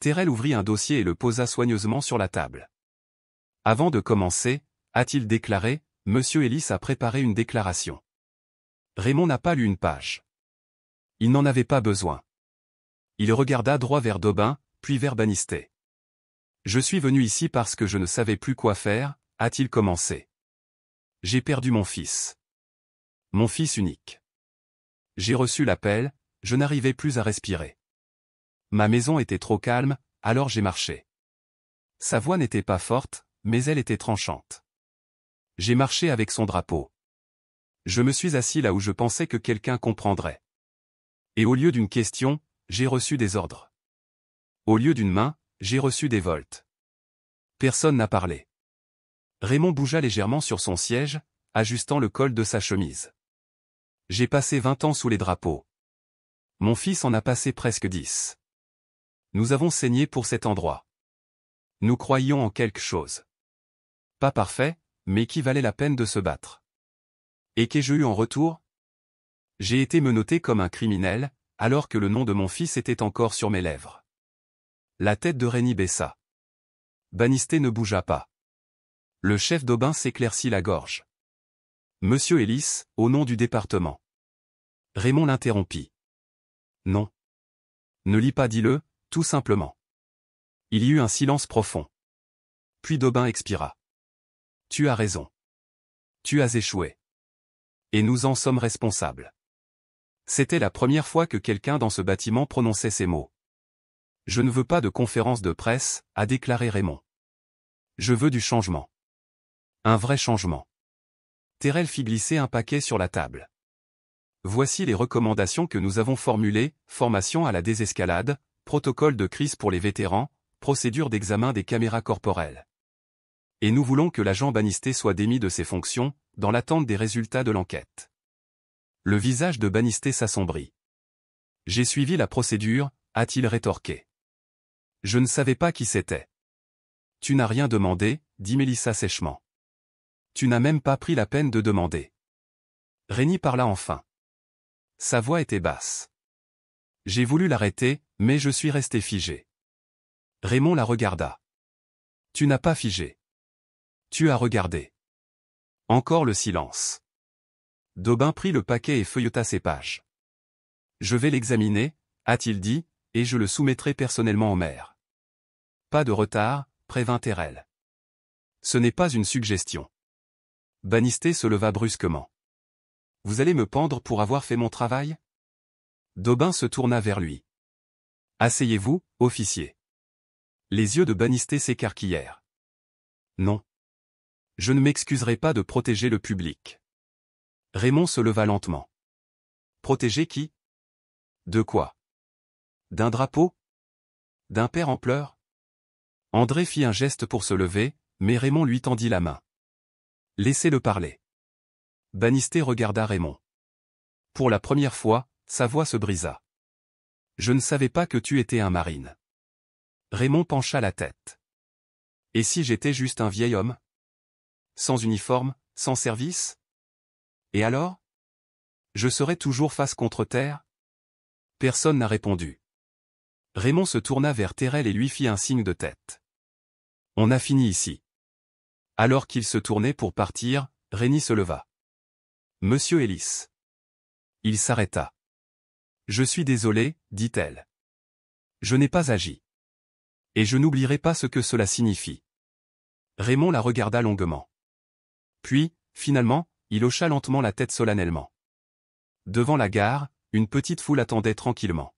Terrell ouvrit un dossier et le posa soigneusement sur la table. Avant de commencer, a-t-il déclaré, Monsieur Ellis a préparé une déclaration. Raymond n'a pas lu une page. Il n'en avait pas besoin. Il regarda droit vers Dobbin, puis vers Bannister. « Je suis venu ici parce que je ne savais plus quoi faire, a-t-il commencé. J'ai perdu mon fils. Mon fils unique. J'ai reçu l'appel, je n'arrivais plus à respirer. Ma maison était trop calme, alors j'ai marché. Sa voix n'était pas forte, mais elle était tranchante. J'ai marché avec son drapeau. Je me suis assis là où je pensais que quelqu'un comprendrait. Et au lieu d'une question, j'ai reçu des ordres. Au lieu d'une main, j'ai reçu des volts. Personne n'a parlé. » Raymond bougea légèrement sur son siège, ajustant le col de sa chemise. « J'ai passé 20 ans sous les drapeaux. Mon fils en a passé presque 10. Nous avons saigné pour cet endroit. Nous croyions en quelque chose. Pas parfait, mais qui valait la peine de se battre. Et qu'ai-je eu en retour? J'ai été menotté comme un criminel, alors que le nom de mon fils était encore sur mes lèvres. » La tête de Rennie baissa. Bannister ne bougea pas. Le chef Dobbin s'éclaircit la gorge. « Monsieur Ellis, au nom du département. » Raymond l'interrompit. « Non. Ne lis pas, dis-le, tout simplement. » Il y eut un silence profond. Puis Dobbin expira. « Tu as raison. Tu as échoué. Et nous en sommes responsables. » C'était la première fois que quelqu'un dans ce bâtiment prononçait ces mots. « Je ne veux pas de conférence de presse, » a déclaré Raymond. « Je veux du changement. Un vrai changement. » Terrell fit glisser un paquet sur la table. « Voici les recommandations que nous avons formulées, formation à la désescalade, protocole de crise pour les vétérans, procédure d'examen des caméras corporelles. Et nous voulons que l'agent Bannister soit démis de ses fonctions, dans l'attente des résultats de l'enquête. » Le visage de Bannister s'assombrit. « J'ai suivi la procédure, » a-t-il rétorqué. « Je ne savais pas qui c'était. »« Tu n'as rien demandé, » dit Melissa sèchement. « Tu n'as même pas pris la peine de demander. » Rennie parla enfin. Sa voix était basse. « J'ai voulu l'arrêter, mais je suis resté figé. » Raymond la regarda. Tu n'as pas figé. Tu as regardé. Encore le silence. Daubin prit le paquet et feuilleta ses pages. Je vais l'examiner, a-t-il dit, et je le soumettrai personnellement au maire. Pas de retard, prévint Terrel. Ce n'est pas une suggestion. Bannisté se leva brusquement. Vous allez me pendre pour avoir fait mon travail? Daubin se tourna vers lui. Asseyez-vous, officier. Les yeux de Bannisté s'écarquillèrent. Non. Je ne m'excuserai pas de protéger le public. Raymond se leva lentement. Protéger qui? De quoi? D'un drapeau? D'un père en pleurs? André fit un geste pour se lever, mais Raymond lui tendit la main. Laissez-le parler. Bannisté regarda Raymond. Pour la première fois, sa voix se brisa. Je ne savais pas que tu étais un marine. Raymond pencha la tête. Et si j'étais juste un vieil homme? Sans uniforme, sans service? Et alors? Je serais toujours face contre terre? Personne n'a répondu. Raymond se tourna vers Terrel et lui fit un signe de tête. On a fini ici. Alors qu'il se tournait pour partir, Rénie se leva. Monsieur Ellis. Il s'arrêta. Je suis désolé, dit-elle. Je n'ai pas agi. Et je n'oublierai pas ce que cela signifie. Raymond la regarda longuement. Puis, finalement, il hocha lentement la tête solennellement. Devant la gare, une petite foule attendait tranquillement.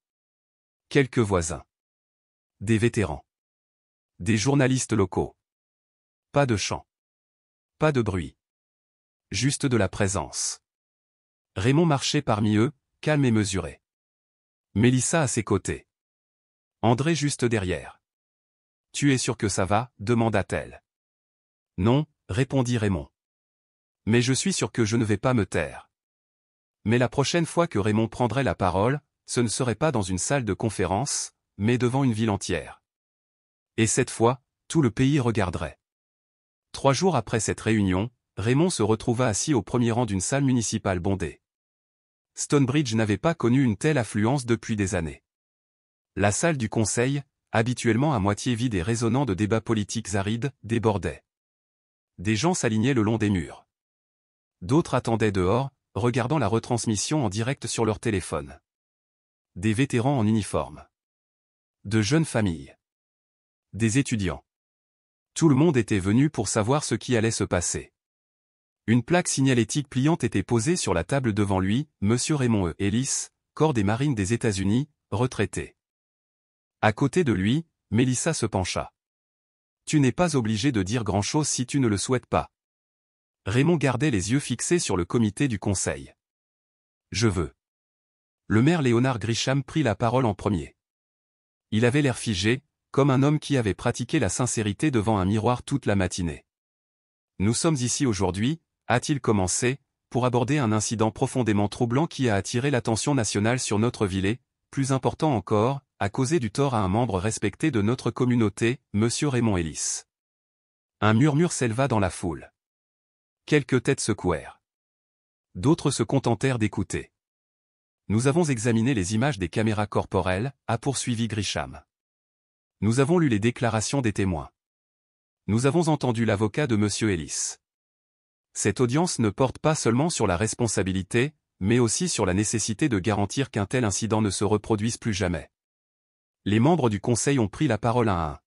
Quelques voisins. Des vétérans. Des journalistes locaux. Pas de chant. Pas de bruit. Juste de la présence. Raymond marchait parmi eux, calme et mesuré. Mélissa à ses côtés. André juste derrière. « Tu es sûr que ça va ?» demanda-t-elle. « Non, » répondit Raymond. « Mais je suis sûr que je ne vais pas me taire. » Mais la prochaine fois que Raymond prendrait la parole, ce ne serait pas dans une salle de conférence, mais devant une ville entière. Et cette fois, tout le pays regarderait. 3 jours après cette réunion, Raymond se retrouva assis au premier rang d'une salle municipale bondée. Stonebridge n'avait pas connu une telle affluence depuis des années. La salle du conseil, habituellement à moitié vide et résonnant de débats politiques arides, débordait. Des gens s'alignaient le long des murs. D'autres attendaient dehors, regardant la retransmission en direct sur leur téléphone. Des vétérans en uniforme. De jeunes familles. Des étudiants. Tout le monde était venu pour savoir ce qui allait se passer. Une plaque signalétique pliante était posée sur la table devant lui, Monsieur Raymond E. Ellis, corps des marines des États-Unis, retraité. À côté de lui, Mélissa se pencha. Tu n'es pas obligé de dire grand-chose si tu ne le souhaites pas. Raymond gardait les yeux fixés sur le comité du conseil. Je veux. Le maire Léonard Grisham prit la parole en premier. Il avait l'air figé, comme un homme qui avait pratiqué la sincérité devant un miroir toute la matinée. Nous sommes ici aujourd'hui, a-t-il commencé, pour aborder un incident profondément troublant qui a attiré l'attention nationale sur notre ville et, plus important encore, a causé du tort à un membre respecté de notre communauté, Monsieur Raymond Ellis. Un murmure s'éleva dans la foule. Quelques têtes secouèrent. D'autres se contentèrent d'écouter. Nous avons examiné les images des caméras corporelles, a poursuivi Grisham. Nous avons lu les déclarations des témoins. Nous avons entendu l'avocat de Monsieur Ellis. Cette audience ne porte pas seulement sur la responsabilité, mais aussi sur la nécessité de garantir qu'un tel incident ne se reproduise plus jamais. Les membres du conseil ont pris la parole un à un.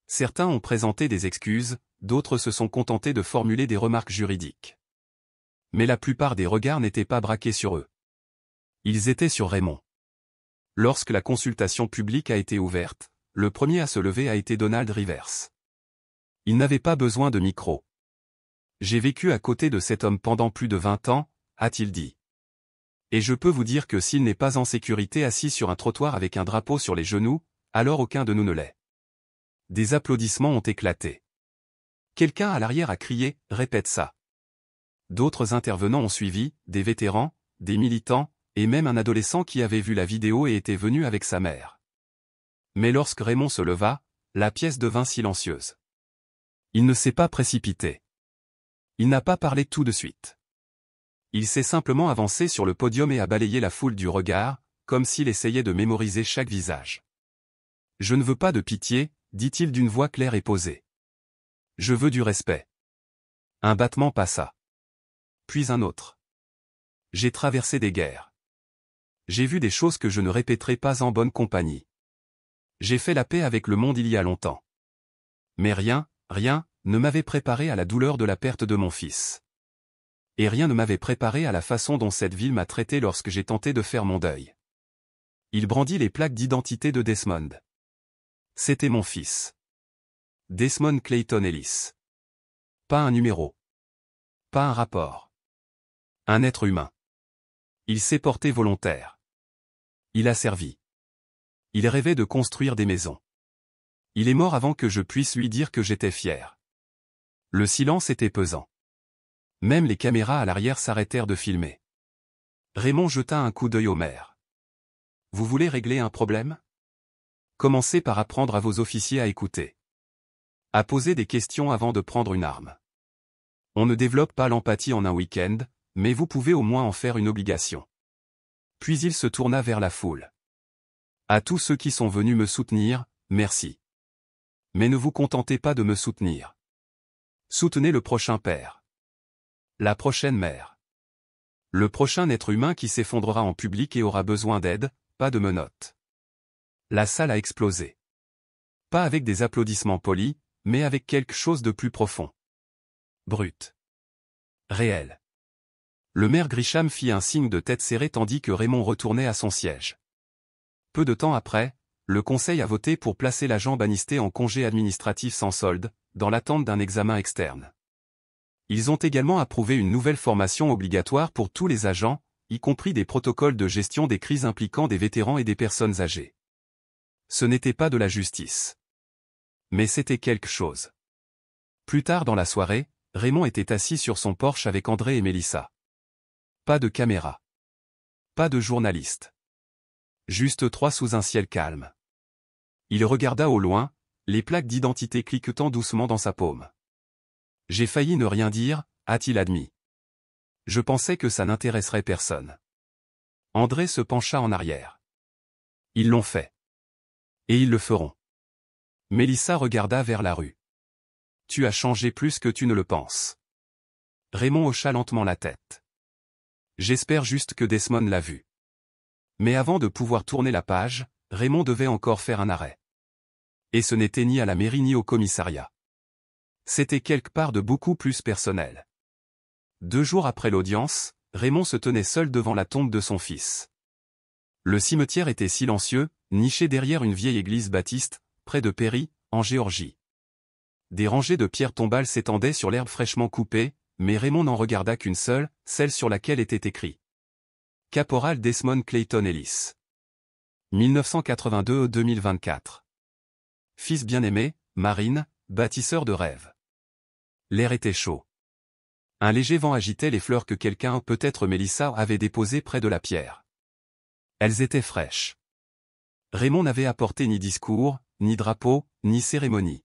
Certains ont présenté des excuses, d'autres se sont contentés de formuler des remarques juridiques. Mais la plupart des regards n'étaient pas braqués sur eux. Ils étaient sur Raymond. Lorsque la consultation publique a été ouverte, le premier à se lever a été Donald Rivers. Il n'avait pas besoin de micro. J'ai vécu à côté de cet homme pendant plus de 20 ans, a-t-il dit. Et je peux vous dire que s'il n'est pas en sécurité assis sur un trottoir avec un drapeau sur les genoux, alors aucun de nous ne l'est. Des applaudissements ont éclaté. Quelqu'un à l'arrière a crié « Répète ça ». D'autres intervenants ont suivi, des vétérans, des militants, et même un adolescent qui avait vu la vidéo et était venu avec sa mère. Mais lorsque Raymond se leva, la pièce devint silencieuse. Il ne s'est pas précipité. Il n'a pas parlé tout de suite. Il s'est simplement avancé sur le podium et a balayé la foule du regard, comme s'il essayait de mémoriser chaque visage. « Je ne veux pas de pitié », dit-il d'une voix claire et posée. Je veux du respect. Un battement passa. Puis un autre. J'ai traversé des guerres. J'ai vu des choses que je ne répéterai pas en bonne compagnie. J'ai fait la paix avec le monde il y a longtemps. Mais rien ne m'avait préparé à la douleur de la perte de mon fils. Et rien ne m'avait préparé à la façon dont cette ville m'a traité lorsque j'ai tenté de faire mon deuil. Il brandit les plaques d'identité de Desmond. C'était mon fils. Desmond Clayton Ellis. Pas un numéro. Pas un rapport. Un être humain. Il s'est porté volontaire. Il a servi. Il rêvait de construire des maisons. Il est mort avant que je puisse lui dire que j'étais fier. Le silence était pesant. Même les caméras à l'arrière s'arrêtèrent de filmer. Raymond jeta un coup d'œil au maire. Vous voulez régler un problème? Commencez par apprendre à vos officiers à écouter. À poser des questions avant de prendre une arme. On ne développe pas l'empathie en un week-end, mais vous pouvez au moins en faire une obligation. Puis il se tourna vers la foule. À tous ceux qui sont venus me soutenir, merci. Mais ne vous contentez pas de me soutenir. Soutenez le prochain père. La prochaine mère. Le prochain être humain qui s'effondrera en public et aura besoin d'aide, pas de menottes. La salle a explosé. Pas avec des applaudissements polis, mais avec quelque chose de plus profond. Brut. Réel. Le maire Grisham fit un signe de tête serrée tandis que Raymond retournait à son siège. Peu de temps après, le conseil a voté pour placer l'agent bannisté en congé administratif sans solde, dans l'attente d'un examen externe. Ils ont également approuvé une nouvelle formation obligatoire pour tous les agents, y compris des protocoles de gestion des crises impliquant des vétérans et des personnes âgées. Ce n'était pas de la justice. Mais c'était quelque chose. Plus tard dans la soirée, Raymond était assis sur son porche avec André et Mélissa. Pas de caméra. Pas de journaliste. Juste trois sous un ciel calme. Il regarda au loin, les plaques d'identité cliquetant doucement dans sa paume. J'ai failli ne rien dire, a-t-il admis. Je pensais que ça n'intéresserait personne. André se pencha en arrière. Ils l'ont fait. Et ils le feront. Mélissa regarda vers la rue. Tu as changé plus que tu ne le penses. Raymond hocha lentement la tête. J'espère juste que Desmond l'a vu. Mais avant de pouvoir tourner la page, Raymond devait encore faire un arrêt. Et ce n'était ni à la mairie ni au commissariat. C'était quelque part de beaucoup plus personnel. 2 jours après l'audience, Raymond se tenait seul devant la tombe de son fils. Le cimetière était silencieux, niché derrière une vieille église baptiste, près de Perry, en Géorgie. Des rangées de pierres tombales s'étendaient sur l'herbe fraîchement coupée, mais Raymond n'en regarda qu'une seule, celle sur laquelle était écrit. Caporal Desmond Clayton Ellis. 1982-2024. Fils bien-aimé, Marine, bâtisseur de rêves. L'air était chaud. Un léger vent agitait les fleurs que quelqu'un, peut-être Mélissa, avait déposées près de la pierre. Elles étaient fraîches. Raymond n'avait apporté ni discours, ni drapeau, ni cérémonie.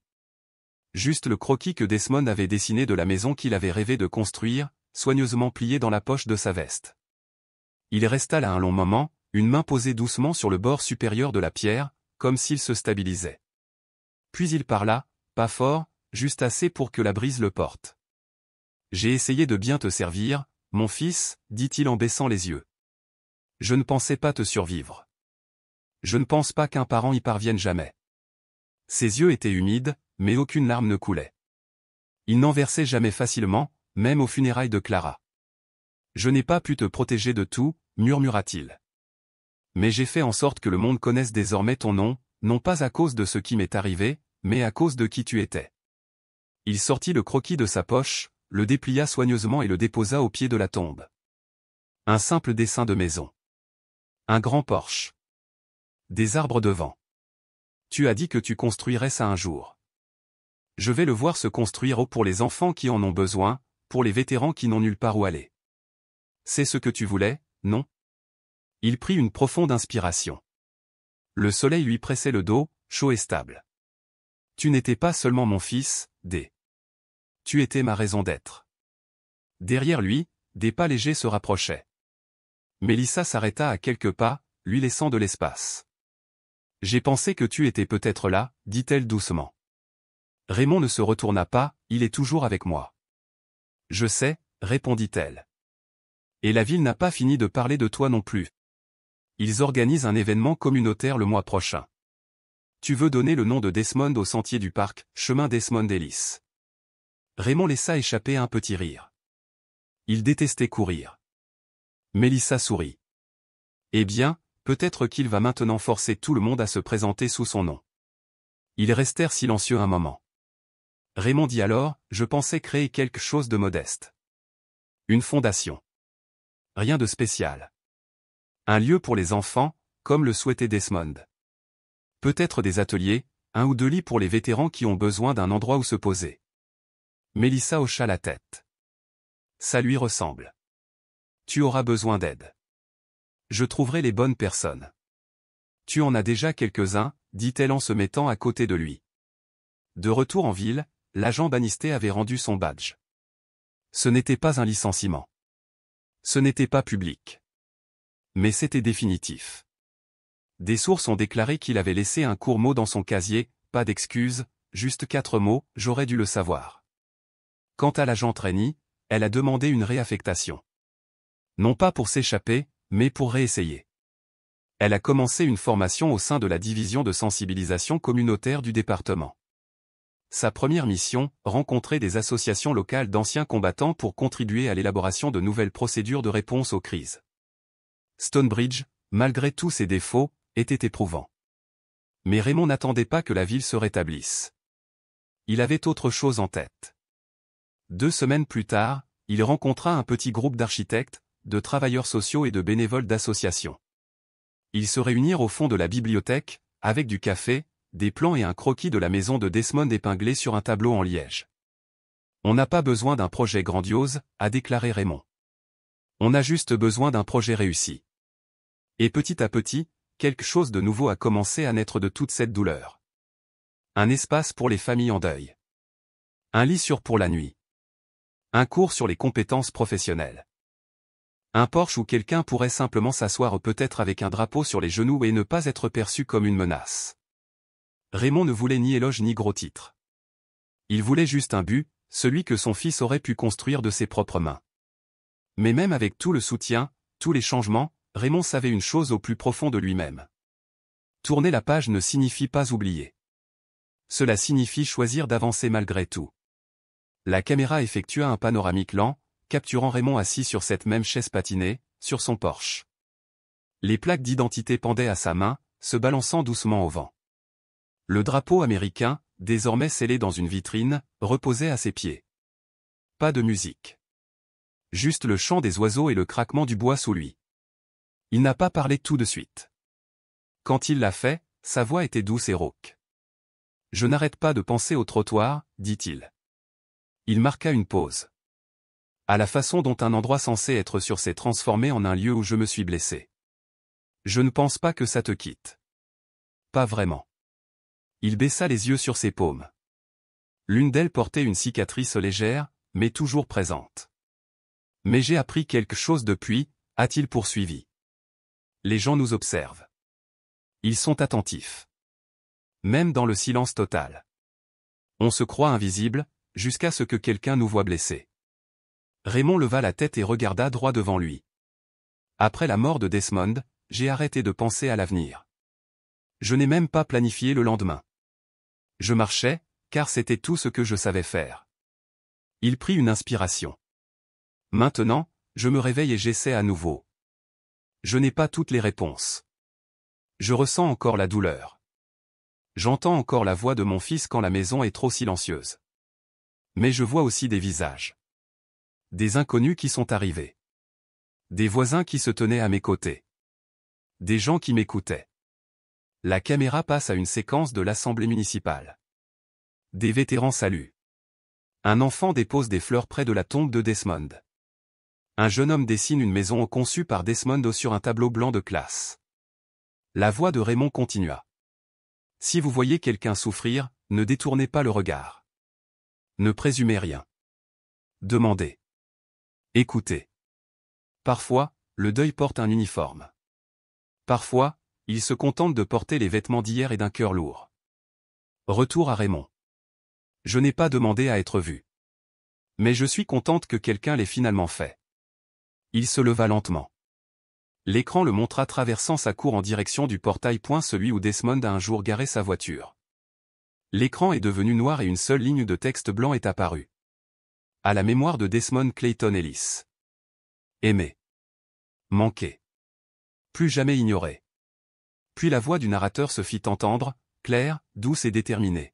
Juste le croquis que Desmond avait dessiné de la maison qu'il avait rêvé de construire, soigneusement plié dans la poche de sa veste. Il resta là un long moment, une main posée doucement sur le bord supérieur de la pierre, comme s'il se stabilisait. Puis il parla, pas fort, juste assez pour que la brise le porte. J'ai essayé de bien te servir, mon fils, dit-il en baissant les yeux. Je ne pensais pas te survivre. Je ne pense pas qu'un parent y parvienne jamais. Ses yeux étaient humides, mais aucune larme ne coulait. Il n'en versait jamais facilement, même aux funérailles de Clara. Je n'ai pas pu te protéger de tout, murmura-t-il. Mais j'ai fait en sorte que le monde connaisse désormais ton nom, non pas à cause de ce qui m'est arrivé, mais à cause de qui tu étais. Il sortit le croquis de sa poche, le déplia soigneusement et le déposa au pied de la tombe. Un simple dessin de maison. Un grand porche. Des arbres devant. Tu as dit que tu construirais ça un jour. Je vais le voir se construire pour les enfants qui en ont besoin, pour les vétérans qui n'ont nulle part où aller. C'est ce que tu voulais, non? Il prit une profonde inspiration. Le soleil lui pressait le dos, chaud et stable. Tu n'étais pas seulement mon fils, D. Tu étais ma raison d'être. Derrière lui, des pas légers se rapprochaient. Mélissa s'arrêta à quelques pas, lui laissant de l'espace. J'ai pensé que tu étais peut-être là, dit-elle doucement. Raymond ne se retourna pas, il est toujours avec moi. Je sais, répondit-elle. Et la ville n'a pas fini de parler de toi non plus. Ils organisent un événement communautaire le mois prochain. Tu veux donner le nom de Desmond au sentier du parc, chemin Desmond Ellis. Raymond laissa échapper un petit rire. Il détestait courir. Mélissa sourit. Eh bien, peut-être qu'il va maintenant forcer tout le monde à se présenter sous son nom. Ils restèrent silencieux un moment. Raymond dit alors, je pensais créer quelque chose de modeste. Une fondation. Rien de spécial. Un lieu pour les enfants, comme le souhaitait Desmond. Peut-être des ateliers, 1 ou 2 lits pour les vétérans qui ont besoin d'un endroit où se poser. Mélissa hocha la tête. Ça lui ressemble. Tu auras besoin d'aide. Je trouverai les bonnes personnes. Tu en as déjà quelques-uns, dit-elle en se mettant à côté de lui. De retour en ville, l'agent Bannister avait rendu son badge. Ce n'était pas un licenciement. Ce n'était pas public. Mais c'était définitif. Des sources ont déclaré qu'il avait laissé un court mot dans son casier, pas d'excuses, juste 4 mots, j'aurais dû le savoir. Quant à l'agent Rainey, elle a demandé une réaffectation. Non pas pour s'échapper, mais pour réessayer. Elle a commencé une formation au sein de la division de sensibilisation communautaire du département. Sa première mission, rencontrer des associations locales d'anciens combattants pour contribuer à l'élaboration de nouvelles procédures de réponse aux crises. Stonebridge, malgré tous ses défauts, était éprouvant. Mais Raymond n'attendait pas que la ville se rétablisse. Il avait autre chose en tête. 2 semaines plus tard, il rencontra un petit groupe d'architectes, de travailleurs sociaux et de bénévoles d'associations. Ils se réunirent au fond de la bibliothèque, avec du café, des plans et un croquis de la maison de Desmond épinglé sur un tableau en liège. On n'a pas besoin d'un projet grandiose, a déclaré Raymond. On a juste besoin d'un projet réussi. Et petit à petit, quelque chose de nouveau a commencé à naître de toute cette douleur. Un espace pour les familles en deuil. Un lit sûr pour la nuit. Un cours sur les compétences professionnelles. Un porche où quelqu'un pourrait simplement s'asseoir peut-être avec un drapeau sur les genoux et ne pas être perçu comme une menace. Raymond ne voulait ni éloge ni gros titre. Il voulait juste un but, celui que son fils aurait pu construire de ses propres mains. Mais même avec tout le soutien, tous les changements, Raymond savait une chose au plus profond de lui-même. Tourner la page ne signifie pas oublier. Cela signifie choisir d'avancer malgré tout. La caméra effectua un panoramique lent, capturant Raymond assis sur cette même chaise patinée, sur son Porsche. Les plaques d'identité pendaient à sa main, se balançant doucement au vent. Le drapeau américain, désormais scellé dans une vitrine, reposait à ses pieds. Pas de musique. Juste le chant des oiseaux et le craquement du bois sous lui. Il n'a pas parlé tout de suite. Quand il l'a fait, sa voix était douce et rauque. Je n'arrête pas de penser au trottoir, dit-il. Il marqua une pause. À la façon dont un endroit censé être sûr s'est transformé en un lieu où je me suis blessé. Je ne pense pas que ça te quitte. Pas vraiment. Il baissa les yeux sur ses paumes. L'une d'elles portait une cicatrice légère, mais toujours présente. Mais j'ai appris quelque chose depuis, a-t-il poursuivi. Les gens nous observent. Ils sont attentifs. Même dans le silence total. On se croit invisible, jusqu'à ce que quelqu'un nous voie blessés. Raymond leva la tête et regarda droit devant lui. Après la mort de Desmond, j'ai arrêté de penser à l'avenir. Je n'ai même pas planifié le lendemain. Je marchais, car c'était tout ce que je savais faire. Il prit une inspiration. Maintenant, je me réveille et j'essaie à nouveau. Je n'ai pas toutes les réponses. Je ressens encore la douleur. J'entends encore la voix de mon fils quand la maison est trop silencieuse. Mais je vois aussi des visages. Des inconnus qui sont arrivés. Des voisins qui se tenaient à mes côtés. Des gens qui m'écoutaient. La caméra passe à une séquence de l'Assemblée municipale. Des vétérans saluent. Un enfant dépose des fleurs près de la tombe de Desmond. Un jeune homme dessine une maison conçue par Desmond sur un tableau blanc de classe. La voix de Raymond continua. Si vous voyez quelqu'un souffrir, ne détournez pas le regard. Ne présumez rien. Demandez. Écoutez. Parfois, le deuil porte un uniforme. Parfois, il se contente de porter les vêtements d'hier et d'un cœur lourd. Retour à Raymond. Je n'ai pas demandé à être vue. Mais je suis contente que quelqu'un l'ait finalement fait. Il se leva lentement. L'écran le montra traversant sa cour en direction du portail. Celui où Desmond a un jour garé sa voiture. L'écran est devenu noir et une seule ligne de texte blanc est apparue. À la mémoire de Desmond Clayton Ellis. Aimer. Manquer. Plus jamais ignorer. Puis la voix du narrateur se fit entendre, claire, douce et déterminée.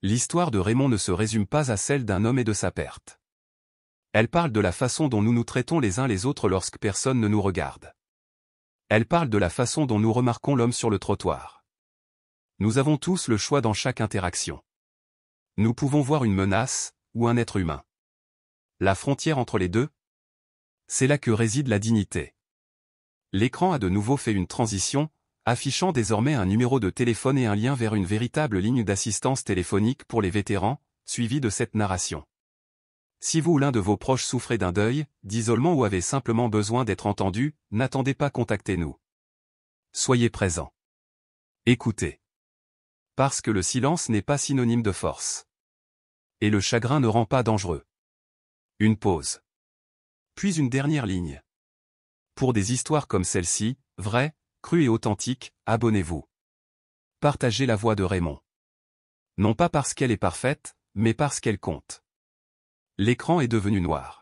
L'histoire de Raymond ne se résume pas à celle d'un homme et de sa perte. Elle parle de la façon dont nous nous traitons les uns les autres lorsque personne ne nous regarde. Elle parle de la façon dont nous remarquons l'homme sur le trottoir. Nous avons tous le choix dans chaque interaction. Nous pouvons voir une menace, ou un être humain. La frontière entre les deux? C'est là que réside la dignité. L'écran a de nouveau fait une transition, affichant désormais un numéro de téléphone et un lien vers une véritable ligne d'assistance téléphonique pour les vétérans, suivi de cette narration. Si vous ou l'un de vos proches souffrez d'un deuil, d'isolement ou avez simplement besoin d'être entendu, n'attendez pas, contactez-nous. Soyez présents. Écoutez. Parce que le silence n'est pas synonyme de force. Et le chagrin ne rend pas dangereux. Une pause. Puis une dernière ligne. Pour des histoires comme celle-ci, vraies, crues et authentiques, abonnez-vous. Partagez la voix de Raymond. Non pas parce qu'elle est parfaite, mais parce qu'elle compte. L'écran est devenu noir.